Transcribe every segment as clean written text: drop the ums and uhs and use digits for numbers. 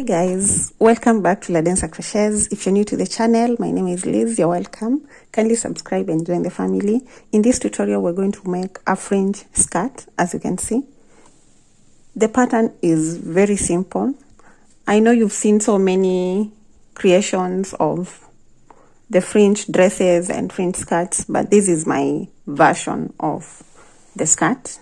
Hi guys, welcome back to ladensercrotchets. If you're new to the channel, my name is Liz. You're welcome. Kindly subscribe and join the family. In this tutorial, we're going to make a fringe skirt. As you can see, the pattern is very simple. I know you've seen so many creations of the fringe dresses and fringe skirts, but this is my version of the skirt.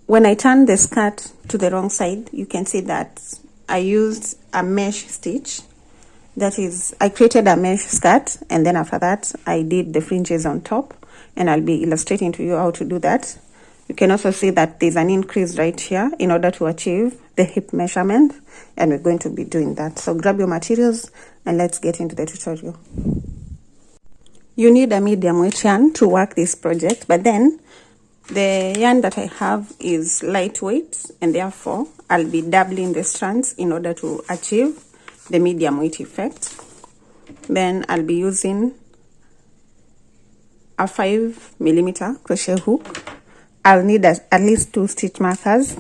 When I turn the skirt to the wrong side, you can see that I used a mesh stitch. That is, I created a mesh skirt, and then after that, I did the fringes on top, and I'll be illustrating to you how to do that. You can also see that there's an increase right here in order to achieve the hip measurement, and we're going to be doing that. So grab your materials and let's get into the tutorial. You need a medium weight yarn to work this project, but then the yarn that I have is lightweight, and therefore I'll be doubling the strands in order to achieve the medium weight effect. Then I'll be using a 5mm crochet hook. I'll need at least 2 stitch markers,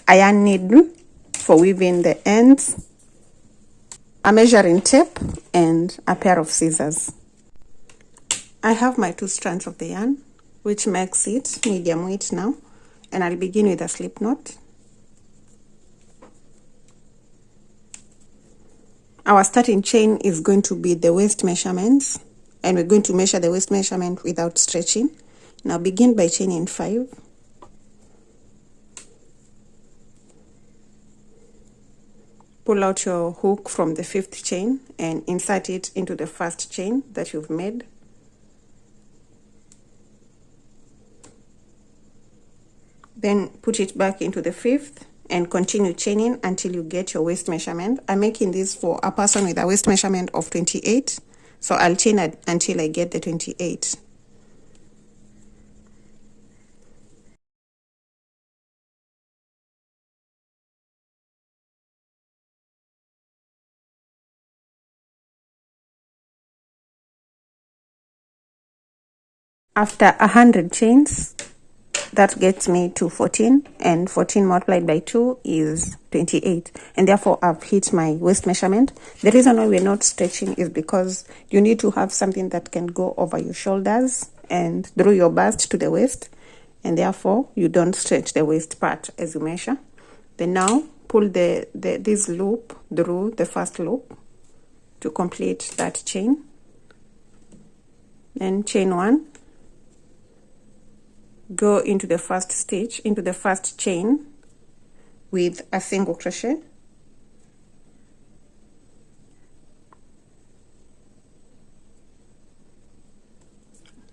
a yarn needle for weaving the ends, a measuring tape, and a pair of scissors. I have my 2 strands of the yarn, which makes it medium weight now, and I'll begin with a slip knot. Our starting chain is going to be the waist measurements, and we're going to measure the waist measurement without stretching. Now begin by chaining 5. Pull out your hook from the 5th chain and insert it into the 1st chain that you've made. Then put it back into the 5th and continue chaining until you get your waist measurement. I'm making this for a person with a waist measurement of 28. So I'll chain it until I get the 28. After 100 chains, that gets me to 14, and 14 multiplied by 2 is 28, and therefore I've hit my waist measurement. The reason why we're not stretching is because you need to have something that can go over your shoulders and through your bust to the waist, and therefore you don't stretch the waist part as you measure. Then now pull this loop through the 1st loop to complete that chain. Then chain 1. Go into the 1st stitch, into the 1st chain with a single crochet.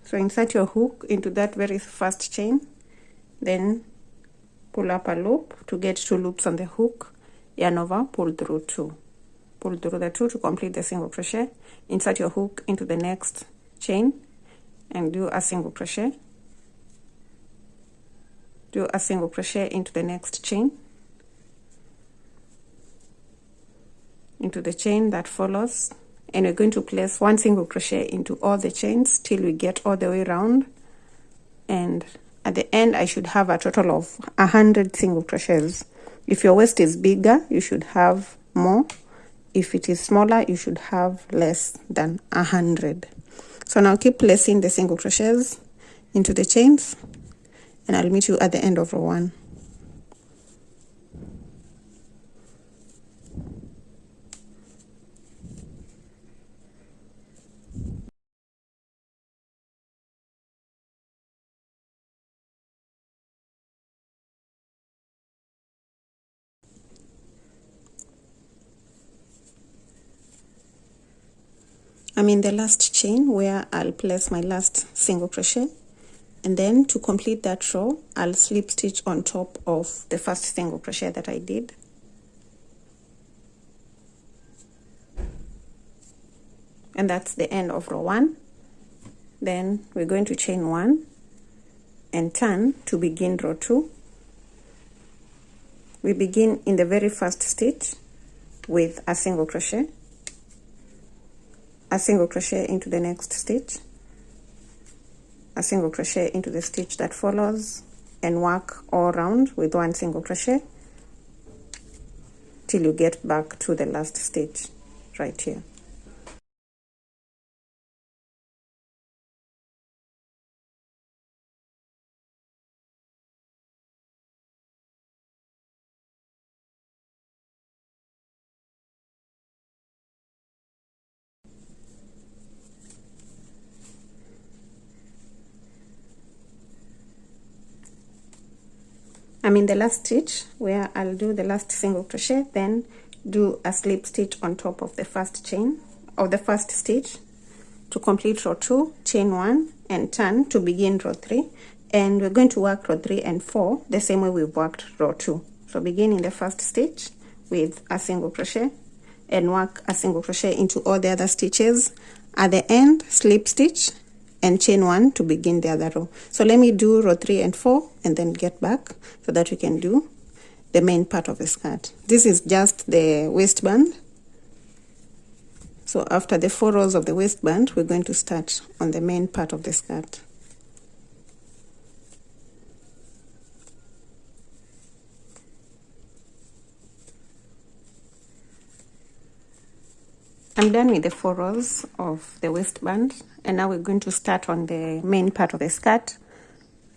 So insert your hook into that very 1st chain, then pull up a loop to get 2 loops on the hook, yarn over, pull through 2. Pull through the 2 to complete the single crochet. Insert your hook into the next chain and do a single crochet. Do a single crochet into the next chain, into the chain that follows, and we're going to place 1 single crochet into all the chains till we get all the way around, and at the end I should have a total of 100 single crochets. If your waist is bigger, you should have more. If it is smaller, you should have less than 100. So now keep placing the single crochets into the chains, and I'll meet you at the end of row 1. I'm in the last chain where I'll place my last single crochet. And then to complete that row, I'll slip stitch on top of the 1st single crochet that I did. And that's the end of row 1. Then we're going to chain 1 and turn to begin row 2. We begin in the very 1st stitch with a single crochet, a single crochet into the next stitch, a single crochet into the stitch that follows, and work all around with 1 single crochet till you get back to the last stitch right here. I'm in the last stitch where I'll do the last single crochet, then do a slip stitch on top of the first chain of the first stitch to complete row 2, chain 1 and turn to begin row 3, and we're going to work row 3 and 4 the same way we've worked row 2. So begin in the first stitch with a single crochet and work a single crochet into all the other stitches. At the end, slip stitch and chain 1 to begin the other row. So let me do row 3 and 4 and then get back so that we can do the main part of the skirt. This is just the waistband. So after the 4 rows of the waistband, we're going to start on the main part of the skirt. I'm done with the 4 rows of the waistband, and now we're going to start on the main part of the skirt,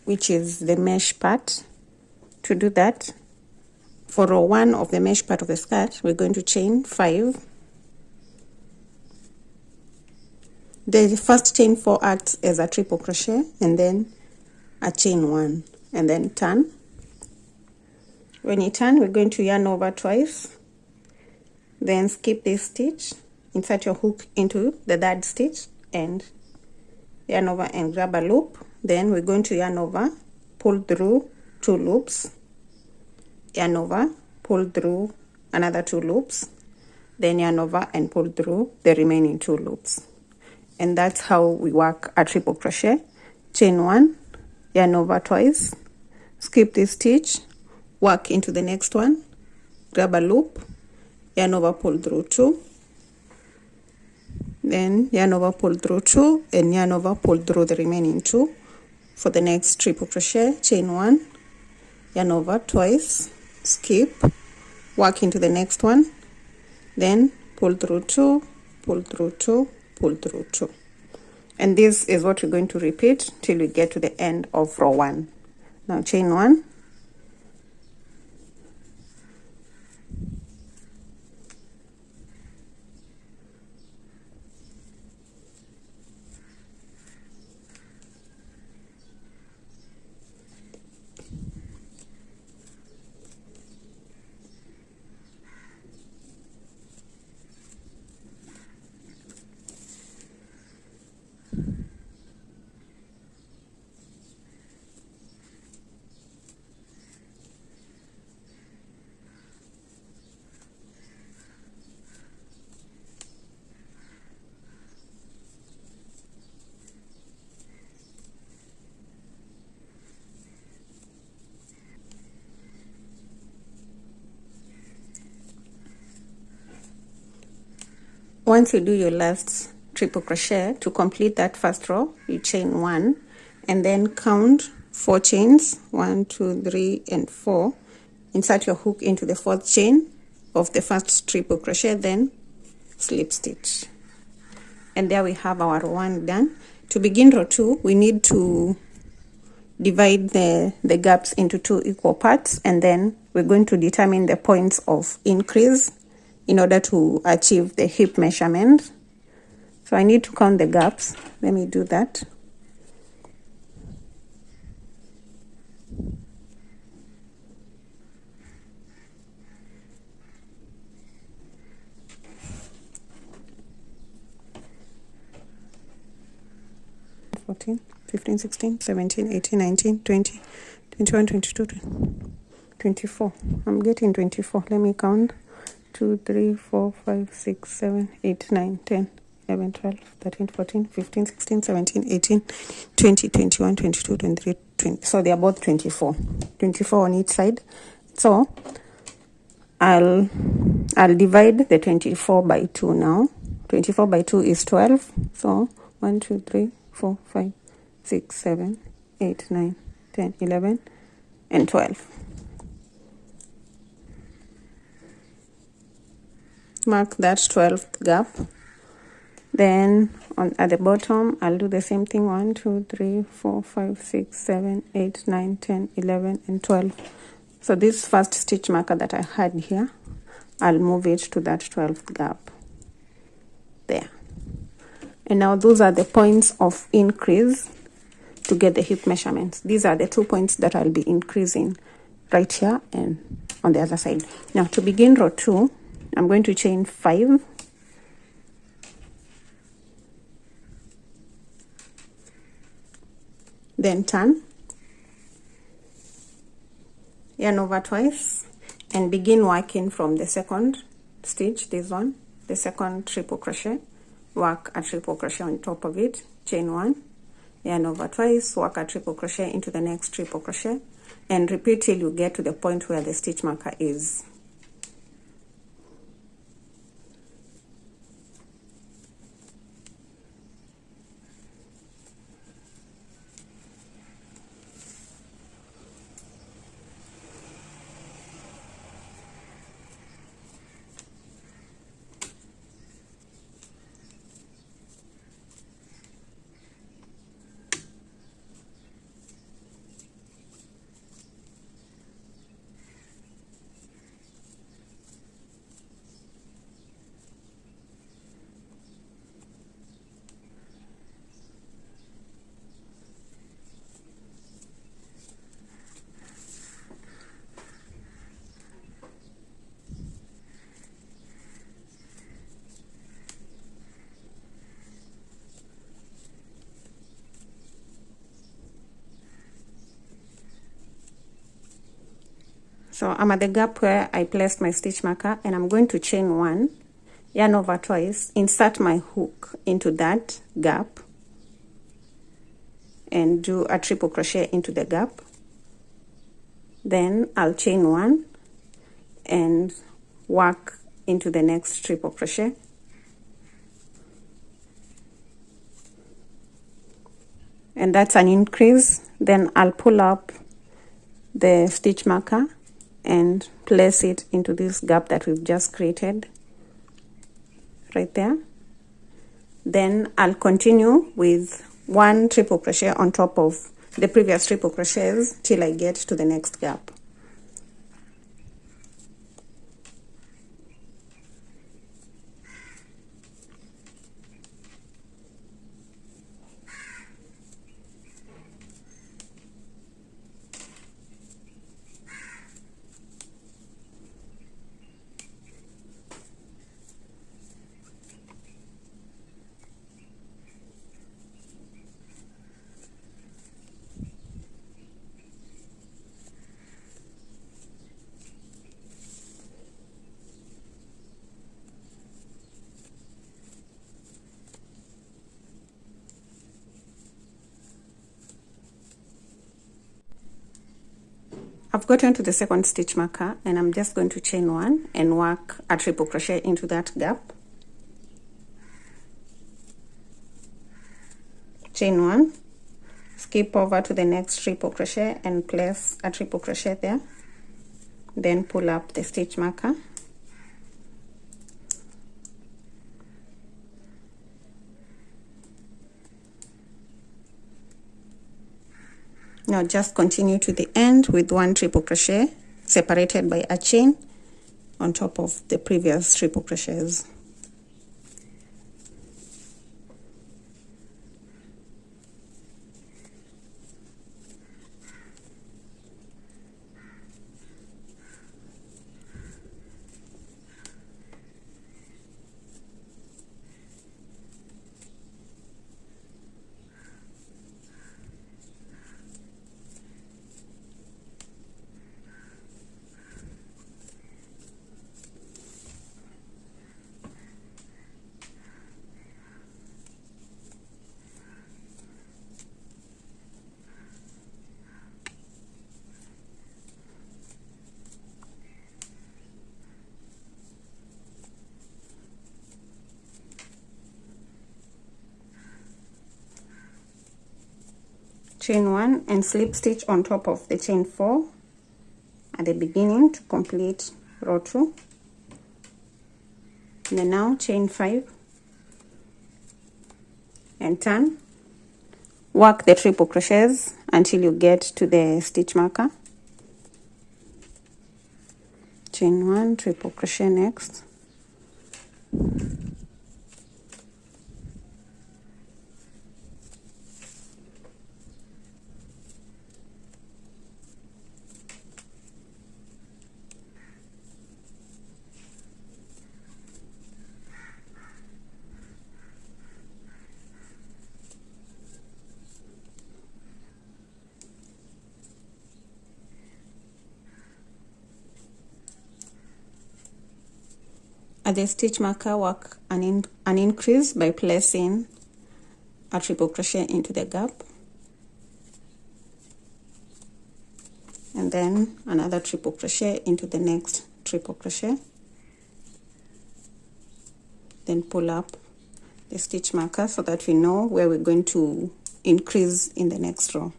which is the mesh part. To do that, for row 1 of the mesh part of the skirt, we're going to chain 5. The first chain 4 acts as a triple crochet, and then a chain 1, and then turn. When you turn, we're going to yarn over twice, then skip this stitch, insert your hook into the 3rd stitch and yarn over and grab a loop. Then we're going to yarn over, pull through 2 loops, yarn over, pull through another 2 loops, then yarn over and pull through the remaining 2 loops. And that's how we work a triple crochet. Chain 1, yarn over twice, skip this stitch, work into the next one, grab a loop, yarn over, pull through 2, then yarn over, pull through 2, and yarn over, pull through the remaining 2 for the next triple crochet. Chain 1, yarn over twice, skip, work into the next one, then pull through 2, pull through 2, pull through 2. And this is what we're going to repeat till we get to the end of row 1. Now chain 1, once you do your last triple crochet, to complete that first row, you chain 1 and then count 4 chains, 1, 2, 3 and 4. Insert your hook into the 4th chain of the first triple crochet, then slip stitch. And there we have our row 1 done. To begin row 2, we need to divide the gaps into 2 equal parts, and then we're going to determine the points of increase in order to achieve the hip measurement. So I need to count the gaps. Let me do that. (14, 15, 16, 17, 18, 19, 20, 21, 22, 24. I'm getting 24. Let me count. 2, 3, 4, 5, 6, 7, 8, 9, 10, 11, 12, 13, 14, 15, 16, 17, 18, 20, 21, 22, 23, 20. So they are both 24. 24 on each side. So I'll divide the 24 by 2 now. 24 by 2 is 12. So 1, 2, 3, 4, 5, 6, 7, 8, 9, 10, 11, and 12. Mark that 12th gap. Then at the bottom, I'll do the same thing. 1, 2, 3, 4, 5, 6, 7, 8, 9, 10, 11, and 12. So this first stitch marker that I had here, I'll move it to that 12th gap there. And now those are the points of increase to get the hip measurements. These are the 2 points that I'll be increasing right here and on the other side. Now to begin row 2, I'm going to chain 5, then turn, yarn over twice, and begin working from the second stitch, this one, the second triple crochet. Work a triple crochet on top of it, chain 1, yarn over twice, work a triple crochet into the next triple crochet, and repeat till you get to the point where the stitch marker is. So I'm at the gap where I placed my stitch marker, and I'm going to chain 1, yarn over twice, insert my hook into that gap, and do a triple crochet into the gap. Then I'll chain 1 and work into the next triple crochet. And that's an increase. Then I'll pull up the stitch marker and place it into this gap that we've just created right there. Then I'll continue with 1 triple crochet on top of the previous triple crochets till I get to the next gap. I've gotten to the second stitch marker, and I'm just going to chain 1 and work a triple crochet into that gap. Chain 1, skip over to the next triple crochet and place a triple crochet there. Then pull up the stitch marker. Now just continue to the end with 1 triple crochet separated by a chain on top of the previous triple crochets. Chain 1 and slip stitch on top of the chain 4 at the beginning to complete row 2. And then now chain 5 and turn. Work the triple crochets until you get to the stitch marker. Chain 1, triple crochet next. At the stitch marker, work an increase by placing a triple crochet into the gap, and then another triple crochet into the next triple crochet, then pull up the stitch marker so that we know where we're going to increase in the next row.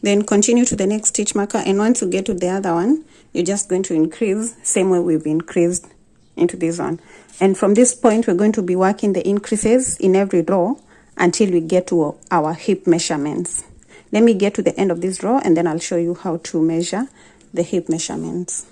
Then continue to the next stitch marker, and once you get to the other one, you're just going to increase same way we've increased into this one. And from this point, we're going to be working the increases in every row until we get to our hip measurements. Let me get to the end of this row, and then I'll show you how to measure the hip measurements.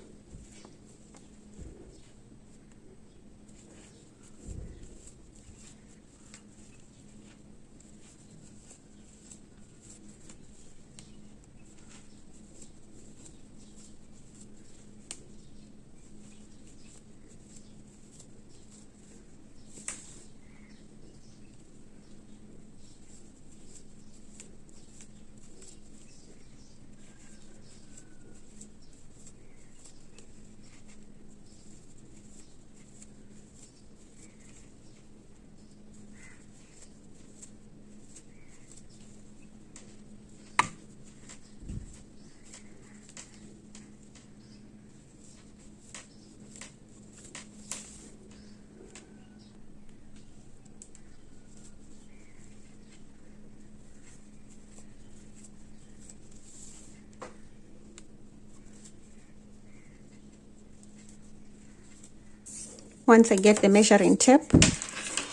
Once I get the measuring tape,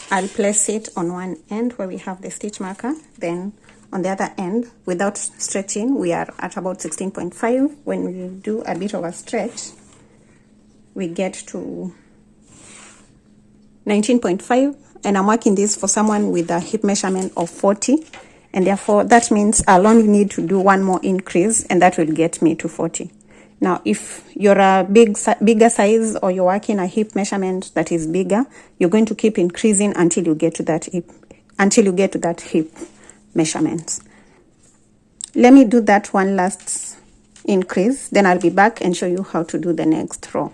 I'll place it on one end where we have the stitch marker. Then on the other end, without stretching, we are at about 16.5. When we do a bit of a stretch, we get to 19.5. And I'm marking this for someone with a hip measurement of 40. And therefore, that means I'll only need to do one more increase, and that will get me to 40. Now, if you're a bigger size, or you're working a hip measurement that is bigger, you're going to keep increasing until you get to that hip measurement. Let me do that one last increase, then I'll be back and show you how to do the next row.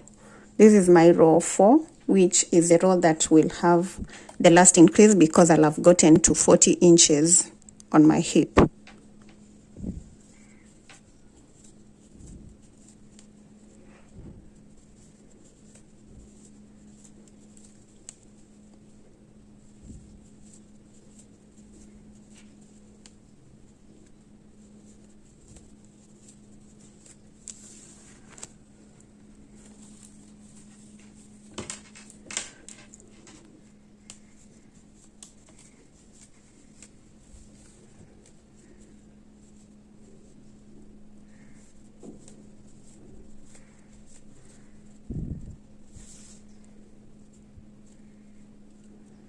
This is my row 4, which is the row that will have the last increase because I'll have gotten to 40 inches on my hip.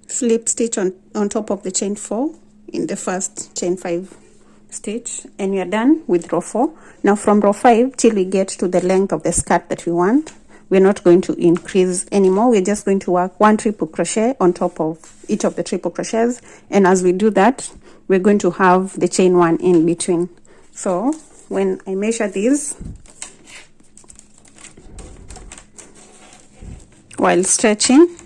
Slip stitch on top of the chain 4 in the first chain 5 stitch, and we are done with row 4. Now from row 5 till we get to the length of the skirt that we want, we're not going to increase anymore. We're just going to work 1 triple crochet on top of each of the triple crochets, and as we do that, we're going to have the chain 1 in between. So when I measure these while stretching,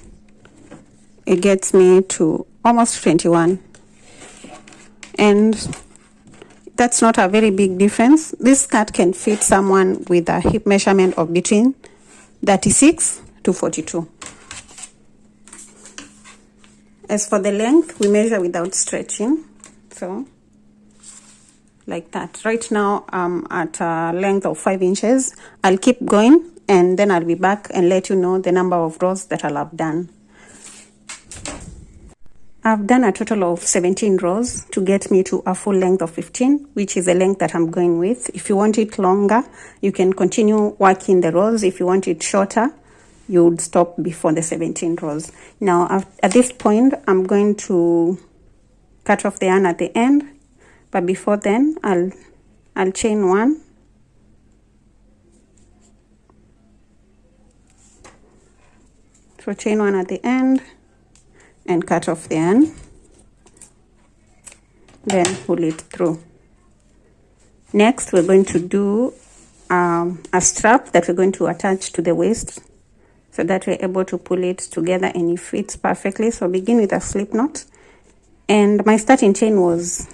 it gets me to almost 21, and that's not a very big difference. This skirt can fit someone with a hip measurement of between 36 to 42. As for the length, we measure without stretching, so like that. Right now I'm at a length of 5 inches. I'll keep going and then I'll be back and let you know the number of rows that I'll have done. I've done a total of 17 rows to get me to a full length of 15, which is the length that I'm going with. If you want it longer, you can continue working the rows. If you want it shorter, you would stop before the 17 rows. Now at this point, I'm going to cut off the yarn at the end, but before then I'll chain 1, so chain 1 at the end and cut off the yarn, then pull it through. Next, we're going to do a strap that we're going to attach to the waist so that we're able to pull it together and it fits perfectly. So begin with a slip knot, and my starting chain was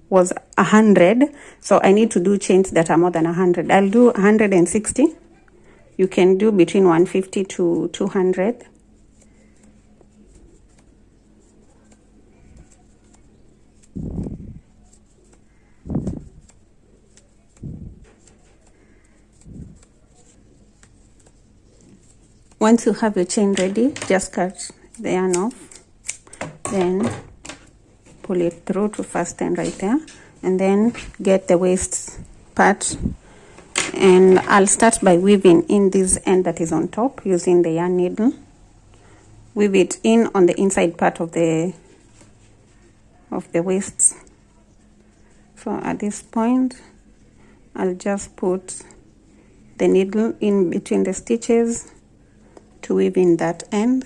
100, so I need to do chains that are more than 100. I'll do 160. You can do between 150 to 200. Once you have your chain ready, just cut the yarn off, then pull it through to fasten right there, and then get the waist part. And I'll start by weaving in this end that is on top using the yarn needle. Weave it in on the inside part of the waist. So at this point, I'll just put the needle in between the stitches to weave in that end.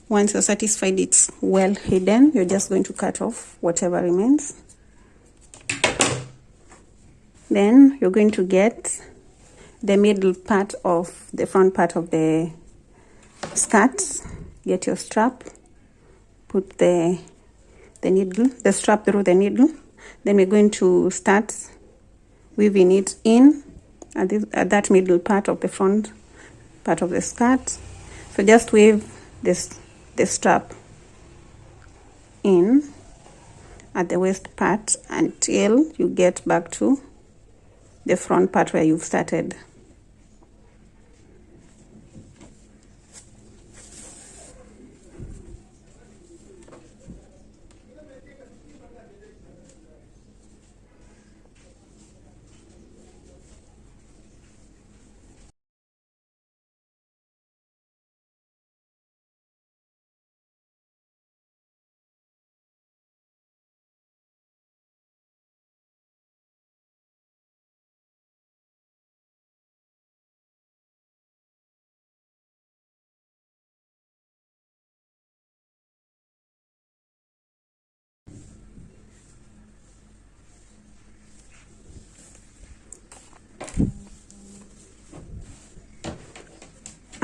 Once you're satisfied it's well hidden, you're just going to cut off whatever remains. Then you're going to get the middle part of the front part of the skirt. Get your strap, put the strap through the needle. Then we're going to start weaving it in at that middle part of the front part of the skirt. So just weave the strap in at the waist part until you get back to the front part where you've started.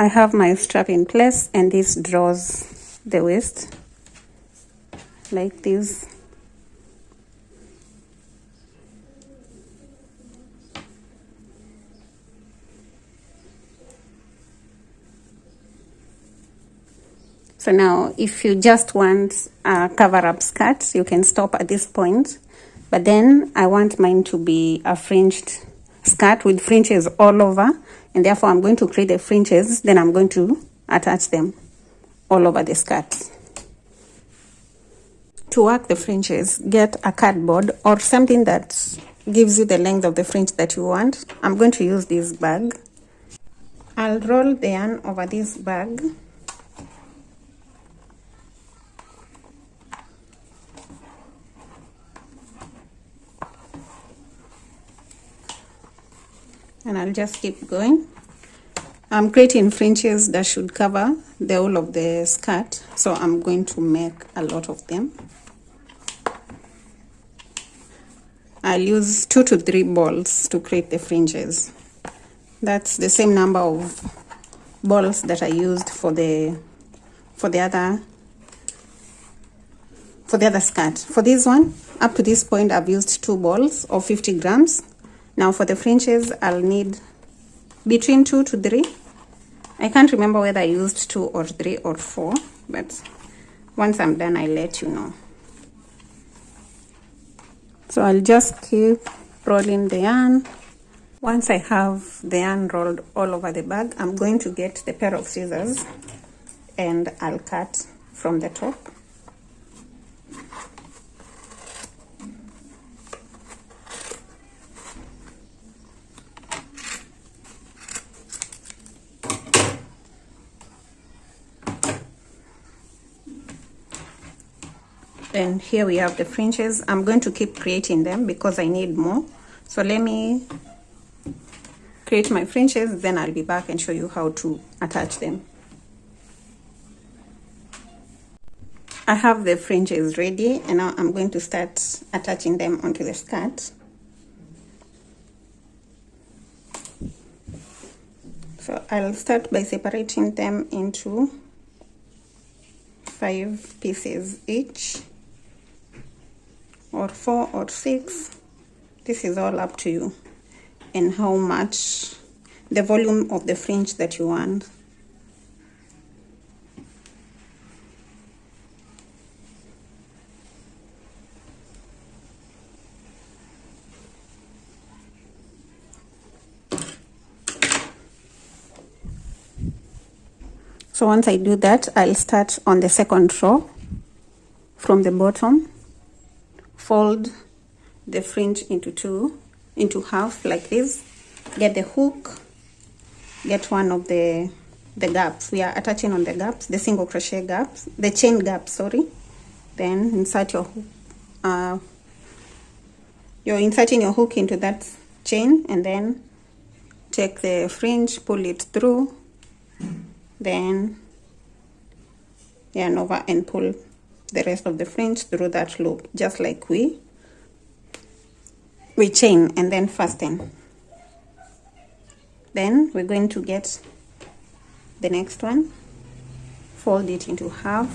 I have my strap in place, and this draws the waist like this. So now if you just want a cover-up skirt, you can stop at this point. But then I want mine to be a fringed skirt with fringes all over, and therefore I'm going to create the fringes, then I'm going to attach them all over the skirt. To work the fringes, get a cardboard or something that gives you the length of the fringe that you want. I'm going to use this bag. I'll roll the yarn over this bag. And I'll just keep going. I'm creating fringes that should cover the whole of the skirt, so I'm going to make a lot of them. I'll use 2 to 3 balls to create the fringes. That's the same number of balls that I used for the other skirt. For this one, up to this point, I've used 2 balls of 50 grams. Now for the fringes, I'll need between 2 to 3. I can't remember whether I used 2 or 3 or 4, but once I'm done, I'll let you know. So I'll just keep rolling the yarn. Once I have the yarn rolled all over the bag, I'm going to get the pair of scissors and I'll cut from the top. And here we have the fringes. I'm going to keep creating them because I need more. So let me create my fringes, then I'll be back and show you how to attach them. I have the fringes ready, and now I'm going to start attaching them onto the skirt. So I'll start by separating them into 5 pieces each, or 4 or 6. This is all up to you and how much, the volume of the fringe that you want. So once I do that, I'll start on the second row from the bottom, fold the fringe into half like this, get the hook, get one of the gaps. We are attaching on the gaps, the single crochet gaps, the chain gaps, sorry. Then insert your hook. You're inserting your hook into that chain, and then take the fringe, pull it through, then yarn over and pull the rest of the fringe through that loop, just like we chain and then fasten. Then we're going to get the next one, fold it into half,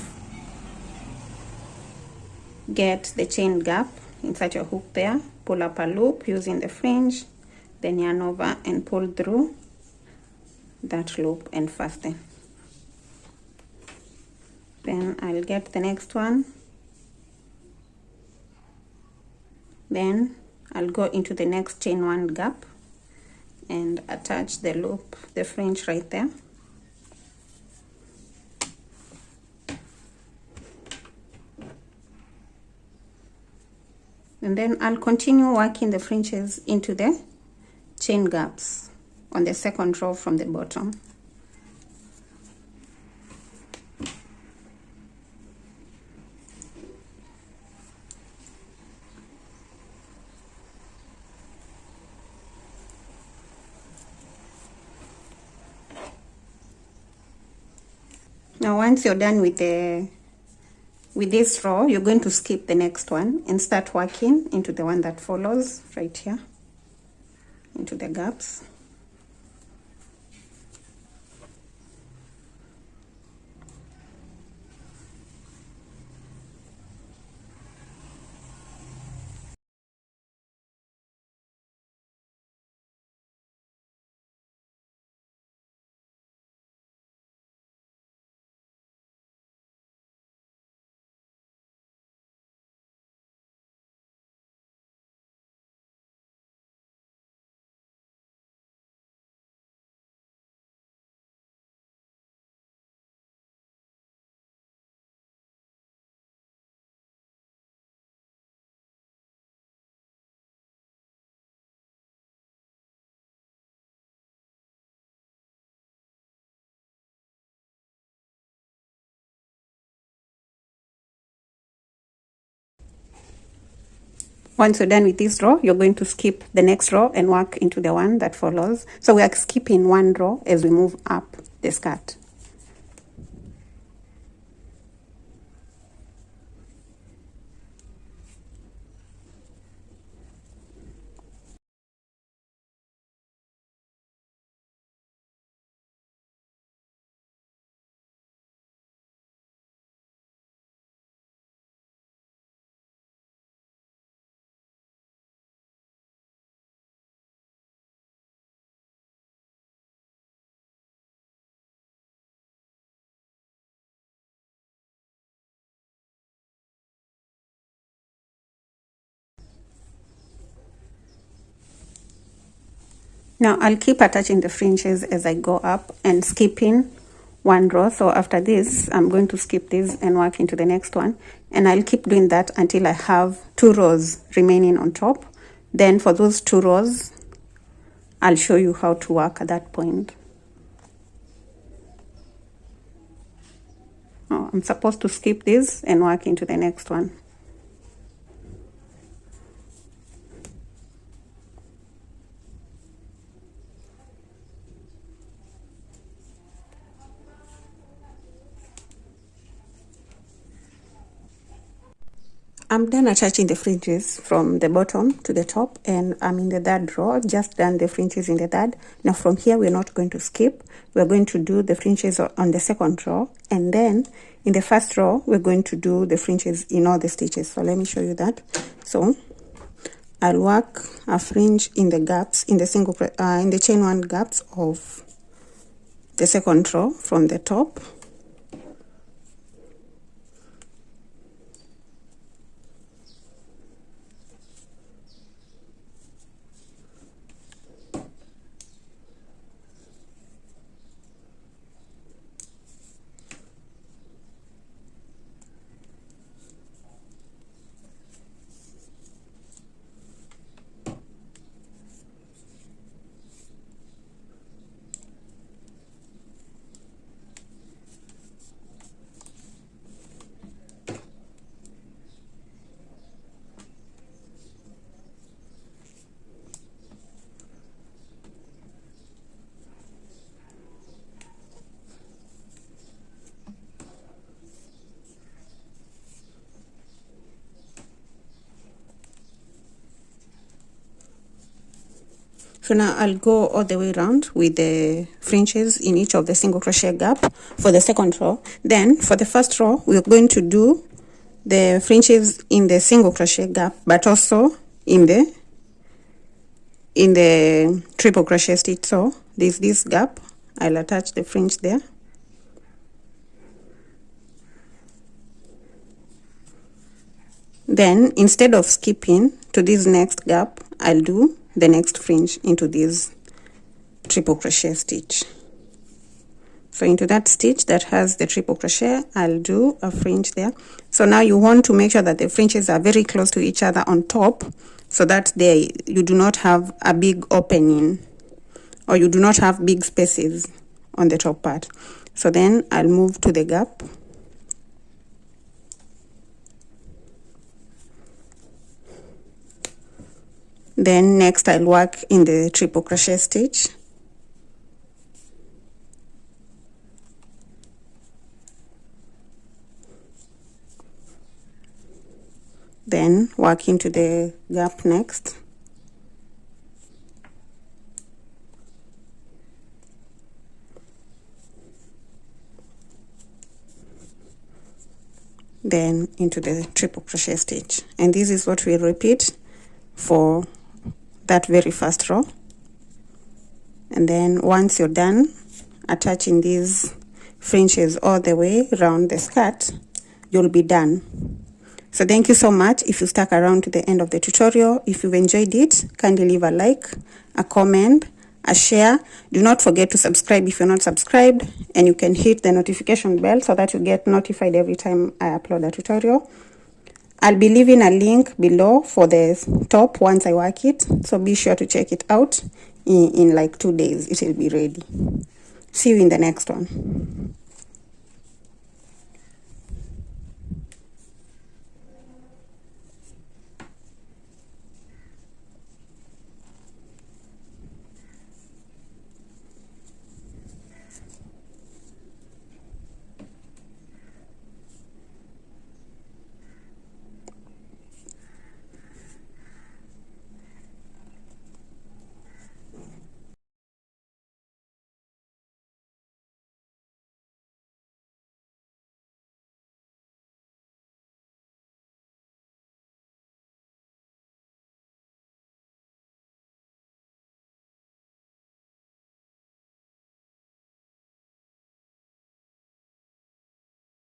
get the chain gap, insert your hook there, pull up a loop using the fringe, then yarn over and pull through that loop and fasten. Then I'll get the next one, then I'll go into the next chain 1 gap and attach the loop, the fringe right there. And then I'll continue working the fringes into the chain gaps on the second row from the bottom. Now once you're done with this row, you're going to skip the next one and start working into the one that follows right here, into the gaps. Once you're done with this row, you're going to skip the next row and work into the one that follows. So we are skipping one row as we move up the skirt. Now I'll keep attaching the fringes as I go up and skipping one row. So after this, I'm going to skip this and work into the next one, and I'll keep doing that until I have 2 rows remaining on top. Then for those 2 rows, I'll show you how to work at that point. Oh, I'm supposed to skip this and work into the next one. I'm done attaching the fringes from the bottom to the top, and I'm in the 3rd row, just done the fringes in the 3rd. Now from here, we're not going to skip. We're going to do the fringes on the 2nd row, and then in the 1st row, we're going to do the fringes in all the stitches. So let me show you that. So I'll work a fringe in the gaps, in the in the chain 1 gaps of the 2nd row from the top. So now I'll go all the way around with the fringes in each of the single crochet gap for the 2nd row. Then for the 1st row, we're going to do the fringes in the single crochet gap, but also in the triple crochet stitch. So this gap, I'll attach the fringe there. Then instead of skipping to this next gap, I'll do the next fringe into this triple crochet stitch. So into that stitch that has the triple crochet, I'll do a fringe there. So now you want to make sure that the fringes are very close to each other on top, so that you do not have a big opening, or you do not have big spaces on the top part. So then I'll move to the gap. Then next I'll work in the triple crochet stitch. Then work into the gap next. Then into the triple crochet stitch. And this is what we'll repeat for that very 1st row. And then once you're done attaching these fringes all the way around the skirt, you'll be done. So thank you so much if you stuck around to the end of the tutorial. If you've enjoyed it, kindly leave a like, a comment, a share. Do not forget to subscribe if you're not subscribed, and you can hit the notification bell so that you get notified every time I upload a tutorial. I'll be leaving a link below for the top once I work it, so be sure to check it out. In like 2 days it will be ready. See you in the next one.